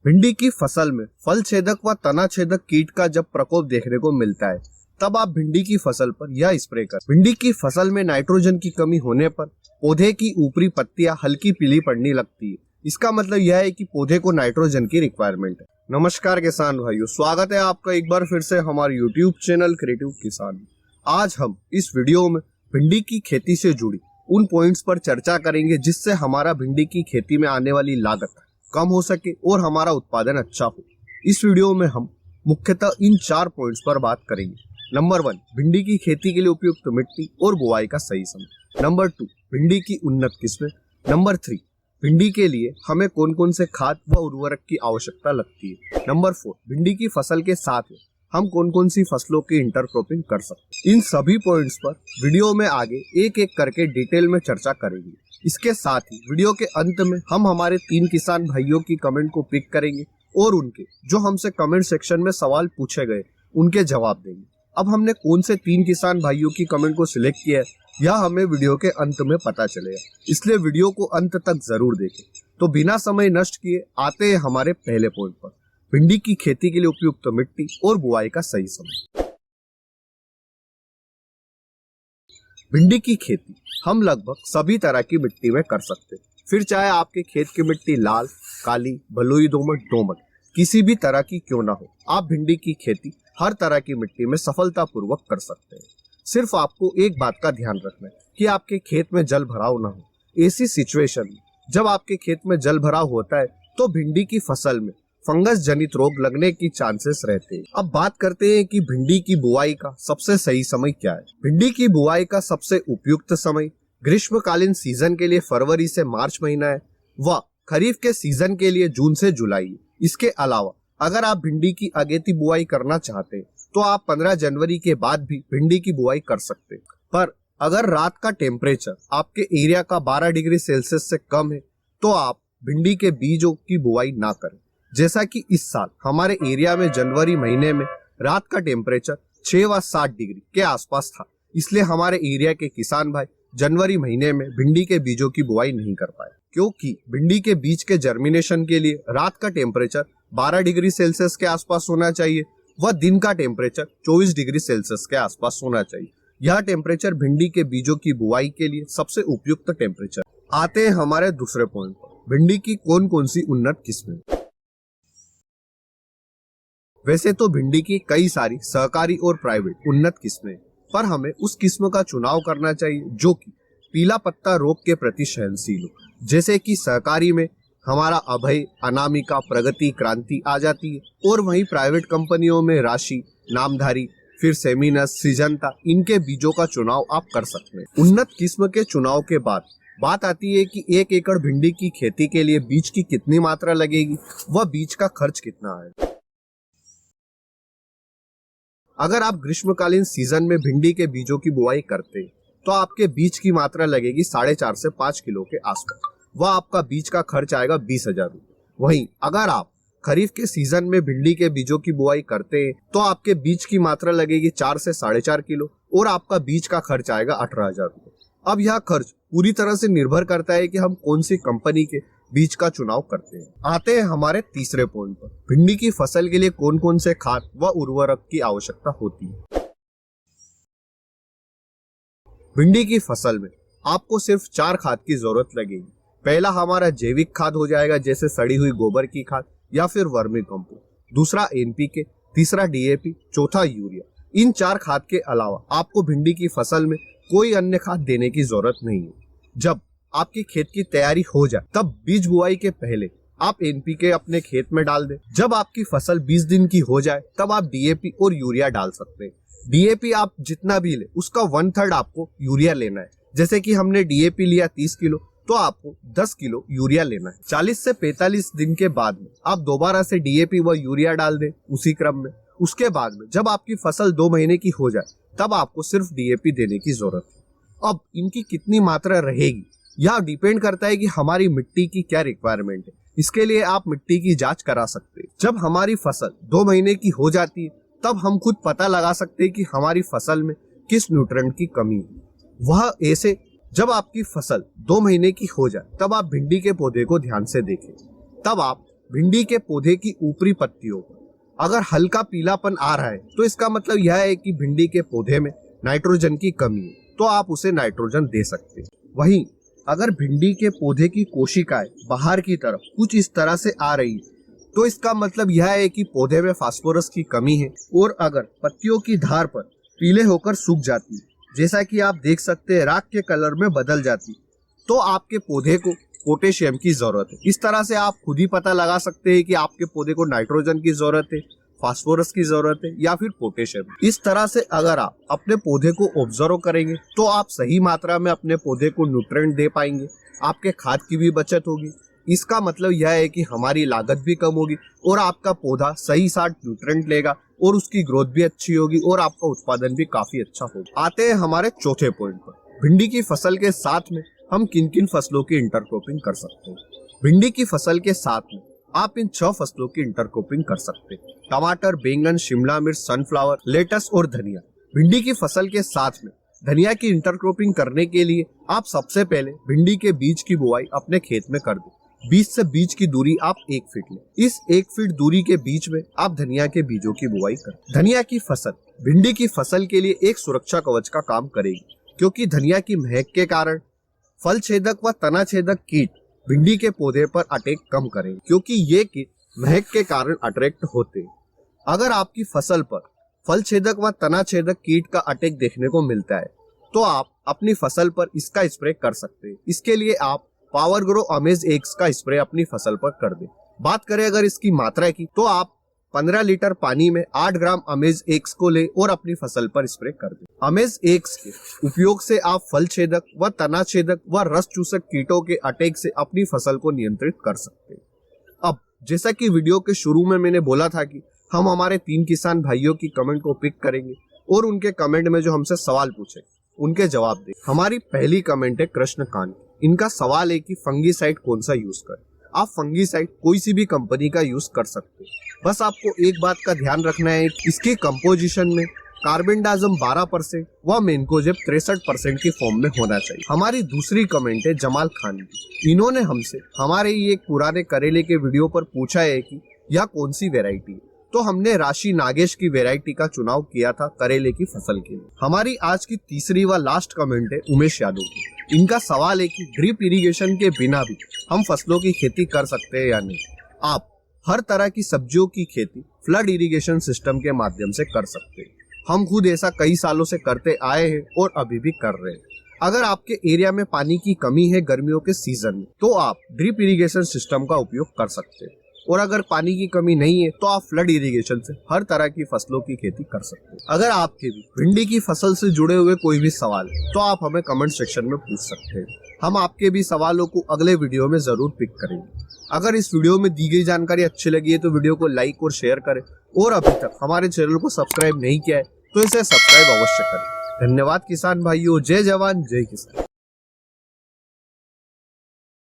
भिंडी की फसल में फल छेदक व तना छेदक कीट का जब प्रकोप देखने को मिलता है तब आप भिंडी की फसल पर यह स्प्रे कर। भिंडी की फसल में नाइट्रोजन की कमी होने पर पौधे की ऊपरी पत्तियां हल्की पीली पड़ने लगती है। इसका मतलब यह है कि पौधे को नाइट्रोजन की रिक्वायरमेंट है। नमस्कार किसान भाइयों, स्वागत है आपका एक बार फिर से हमारे यूट्यूब चैनल क्रिएटिव किसान। आज हम इस वीडियो में भिंडी की खेती से जुड़ी उन पॉइंट्स पर चर्चा करेंगे जिससे हमारा भिंडी की खेती में आने वाली लागत कम हो सके और हमारा उत्पादन अच्छा हो। इस वीडियो में हम मुख्यतः इन 4 पॉइंट्स पर बात करेंगे। नंबर 1, भिंडी की खेती के लिए उपयुक्त मिट्टी और बुआई का सही समय। नंबर 2, भिंडी की उन्नत किस्में। नंबर 3, भिंडी के लिए हमें कौन कौन से खाद व उर्वरक की आवश्यकता लगती है। नंबर 4, भिंडी की फसल के साथ हम कौन कौन सी फसलों की इंटरक्रॉपिंग कर सकते हैं। इन सभी पॉइंट्स पर वीडियो में आगे एक एक करके डिटेल में चर्चा करेंगे। इसके साथ ही वीडियो के अंत में हम हमारे 3 किसान भाइयों की कमेंट को पिक करेंगे और उनके जो हमसे कमेंट सेक्शन में सवाल पूछे गए उनके जवाब देंगे। अब हमने कौन से 3 किसान भाइयों की कमेंट को सिलेक्ट किया है यह हमें वीडियो के अंत में पता चलेगा, इसलिए वीडियो को अंत तक जरूर देखें। तो बिना समय नष्ट किए आते हैं हमारे पहले पॉइंट पर, भिंडी की खेती के लिए उपयुक्त मिट्टी और बुआई का सही समय। भिंडी की खेती हम लगभग सभी तरह की मिट्टी में कर सकते हैं, फिर चाहे आपके खेत की मिट्टी लाल, काली, बलुई दोमट किसी भी तरह की क्यों ना हो, आप भिंडी की खेती हर तरह की मिट्टी में सफलतापूर्वक कर सकते हैं। सिर्फ आपको एक बात का ध्यान रखना है कि आपके खेत में जल भराव ना हो। ऐसी सिचुएशन में जब आपके खेत में जल भराव होता है तो भिंडी की फसल में फंगस जनित रोग लगने की चांसेस रहते हैं। अब बात करते हैं कि भिंडी की बुआई का सबसे सही समय क्या है। भिंडी की बुआई का सबसे उपयुक्त समय ग्रीष्मकालीन सीजन के लिए फरवरी से मार्च महीना है व खरीफ के सीजन के लिए जून से जुलाई है। इसके अलावा अगर आप भिंडी की अगेती बुआई करना चाहते हैं तो आप 15 जनवरी के बाद भी भिंडी की बुआई कर सकते हैं। पर अगर रात का टेम्परेचर आपके एरिया का 12 डिग्री सेल्सियस से कम है तो आप भिंडी के बीजों की बुआई ना करें। जैसा कि इस साल हमारे एरिया में जनवरी महीने में रात का टेम्परेचर 6 व 7 डिग्री के आसपास था, इसलिए हमारे एरिया के किसान भाई जनवरी महीने में भिंडी के बीजों की बुआई नहीं कर पाए, क्योंकि भिंडी के बीज के जर्मिनेशन के लिए रात का टेम्परेचर 12 डिग्री सेल्सियस के आसपास होना चाहिए व दिन का टेम्परेचर 24 डिग्री सेल्सियस के आसपास होना चाहिए। यह टेम्परेचर भिंडी के बीजों की बुआई के लिए सबसे उपयुक्त टेम्परेचर। आते हैं हमारे दूसरे पॉइंट पर, भिंडी की कौन कौन सी उन्नत किस्में। वैसे तो भिंडी की कई सारी सहकारी और प्राइवेट उन्नत किस्में, पर हमें उस किस्म का चुनाव करना चाहिए जो कि पीला पत्ता रोग के प्रति सहनशील हो। जैसे कि सहकारी में हमारा अभय, अनामिका, प्रगति, क्रांति आ जाती है और वहीं प्राइवेट कंपनियों में राशि, नामधारी, फिर सेमिनस, सिजंता, इनके बीजों का चुनाव आप कर सकते हैं। उन्नत किस्म के चुनाव के बाद बात आती है कि 1 एकड़ भिंडी की खेती के लिए बीज की कितनी मात्रा लगेगी व बीज का खर्च कितना है। अगर आप ग्रीष्मकालीन सीजन में भिंडी के बीजों की बुआई करते हैं तो आपके बीज की मात्रा लगेगी 4.5 से 5 किलो के आसपास व आपका बीज का खर्च आएगा 20,000 रुपये। वहीं अगर आप खरीफ के सीजन में भिंडी के बीजों की बुआई करते हैं तो आपके बीज की मात्रा लगेगी 4 से 4.5 किलो और आपका बीज का खर्च आएगा 18,000 रुपये। अब यह खर्च पूरी तरह से निर्भर करता है कि हम कौन सी कंपनी के बीज का चुनाव करते हैं। आते हैं हमारे तीसरे पॉइंट पर, भिंडी की फसल के लिए कौन कौन से खाद व उर्वरक की आवश्यकता होती है। भिंडी की फसल में आपको सिर्फ 4 खाद की जरूरत लगेगी। पहला हमारा जैविक खाद हो जाएगा, जैसे सड़ी हुई गोबर की खाद या फिर वर्मी कंपोस्ट। दूसरा NPK, तीसरा DAP, चौथा यूरिया। इन 4 खाद के अलावा आपको भिंडी की फसल में कोई अन्य खाद देने की जरूरत नहीं है। जब आपकी खेत की तैयारी हो जाए तब बीज बुआई के पहले आप NPK अपने खेत में डाल दें। जब आपकी फसल 20 दिन की हो जाए तब आप DAP और यूरिया डाल सकते हैं। DAP आप जितना भी ले उसका 1/3 आपको यूरिया लेना है। जैसे कि हमने DAP लिया 30 किलो तो आपको 10 किलो यूरिया लेना है। 40 से 45 दिन के बाद में आप दोबारा से DAP व यूरिया डाल दें उसी क्रम में। उसके बाद में जब आपकी फसल 2 महीने की हो जाए तब आपको सिर्फ DAP देने की जरूरत है। अब इनकी कितनी मात्रा रहेगी यह डिपेंड करता है कि हमारी मिट्टी की क्या रिक्वायरमेंट है। इसके लिए आप मिट्टी की जांच करा सकते हैं। जब हमारी फसल 2 महीने की हो जाती है तब हम खुद पता लगा सकते हैं कि हमारी फसल में किस न्यूट्रिएंट की कमी है। वह ऐसे जब आपकी फसल 2 महीने की हो जाए तब आप भिंडी के पौधे को ध्यान से देखें। तब आप भिंडी के पौधे की ऊपरी पत्तियों पर अगर हल्का पीलापन आ रहा है तो इसका मतलब यह है कि भिंडी के पौधे में नाइट्रोजन की कमी है, तो आप उसे नाइट्रोजन दे सकते हैं। वहीं अगर भिंडी के पौधे की कोशिकाएं बाहर की तरफ कुछ इस तरह से आ रही है तो इसका मतलब यह है कि पौधे में फास्फोरस की कमी है। और अगर पत्तियों की धार पर पीले होकर सूख जाती है, जैसा कि आप देख सकते हैं राख के कलर में बदल जाती, तो आपके पौधे को पोटेशियम की जरूरत है। इस तरह से आप खुद ही पता लगा सकते हैं कि आपके पौधे को नाइट्रोजन की जरूरत है, फास्फोरस की जरूरत है या फिर पोटेशियम। इस तरह से अगर आप अपने पौधे को ऑब्जर्व करेंगे तो आप सही मात्रा में अपने पौधे को न्यूट्रिएंट दे पाएंगे, आपके खाद की भी बचत होगी। इसका मतलब यह है कि हमारी लागत भी कम होगी और आपका पौधा सही साथ न्यूट्रिएंट लेगा और उसकी ग्रोथ भी अच्छी होगी और आपका उत्पादन भी काफी अच्छा होगा। आते हैं हमारे चौथे पॉइंट पर, भिंडी की फसल के साथ में हम किन किन फसलों की इंटरक्रॉपिंग कर सकते हैं। भिंडी की फसल के साथ में आप इन 6 फसलों की इंटरक्रॉपिंग कर सकते हैं। टमाटर, बैंगन, शिमला मिर्च, सनफ्लावर, लेटस और धनिया। भिंडी की फसल के साथ में धनिया की इंटरक्रॉपिंग करने के लिए आप सबसे पहले भिंडी के बीज की बुआई अपने खेत में कर दें। बीज से बीज की दूरी आप 1 फीट लें। इस 1 फीट दूरी के बीच में आप धनिया के बीजों की बुआई करें। धनिया की फसल भिंडी की फसल के लिए एक सुरक्षा कवच का काम करेगी, क्योंकि धनिया की महक के कारण फल छेदक व तना छेदक कीट भिंडी के पौधे पर अटैक कम करेंगे, क्योंकि ये कीट महक के कारण अट्रैक्ट होते हैं। अगर आपकी फसल पर फल छेदक व तना छेदक कीट का अटैक देखने को मिलता है तो आप अपनी फसल पर इसका स्प्रे कर सकते हैं। इसके लिए आप पावर ग्रो अमेज एक्स का स्प्रे अपनी फसल पर कर दें। बात करें अगर इसकी मात्रा की, तो आप 15 लीटर पानी में 8 ग्राम अमेज एक्स को ले और अपनी फसल पर स्प्रे कर दें। अमेज एक्स के उपयोग से आप फल छेदक व तना छेदक व रस चूसक कीटों के अटैक से अपनी फसल को नियंत्रित कर सकते हैं। अब जैसा कि वीडियो के शुरू में मैंने बोला था कि हम हमारे 3 किसान भाइयों की कमेंट को पिक करेंगे और उनके कमेंट में जो हमसे सवाल पूछे उनके जवाब दें। हमारी पहली कमेंट है कृष्णकांत। इनका सवाल है कि फंगीसाइड कौन सा यूज करें। आप फंगीसाइड कोई सी भी कंपनी का यूज कर सकते हैं। बस आपको एक बात का ध्यान रखना है, इसकी कंपोजिशन में कार्बेंडाजिम 12% व मैनकोजेब 63% की फॉर्म में होना चाहिए। हमारी दूसरी कमेंट है जमाल खान की। इन्होंने हमसे हमारे ही एक पुराने करेले के वीडियो पर पूछा है कि यह कौन सी वेराइटी है, तो हमने राशि नागेश की वेराइटी का चुनाव किया था करेले की फसल के लिए। हमारी आज की तीसरी व लास्ट कमेंट है उमेश यादव की। इनका सवाल है कि ड्रिप इरिगेशन के बिना भी हम फसलों की खेती कर सकते हैं या नहीं। आप हर तरह की सब्जियों की खेती फ्लड इरिगेशन सिस्टम के माध्यम से कर सकते हैं। हम खुद ऐसा कई सालों से करते आए हैं और अभी भी कर रहे हैं। अगर आपके एरिया में पानी की कमी है गर्मियों के सीजन में, तो आप ड्रिप इरिगेशन सिस्टम का उपयोग कर सकते हैं। और अगर पानी की कमी नहीं है तो आप फ्लड इरिगेशन से हर तरह की फसलों की खेती कर सकते हैं। अगर आपके भी भिंडी की फसल से जुड़े हुए कोई भी सवाल तो आप हमें कमेंट सेक्शन में पूछ सकते हैं। हम आपके भी सवालों को अगले वीडियो में जरूर पिक करेंगे। अगर इस वीडियो में दी गई जानकारी अच्छी लगी है तो वीडियो को लाइक और शेयर करें, और अभी तक हमारे चैनल को सब्सक्राइब नहीं किया है तो इसे सब्सक्राइब अवश्य करें। धन्यवाद किसान भाइयों। जय जवान जय किसान।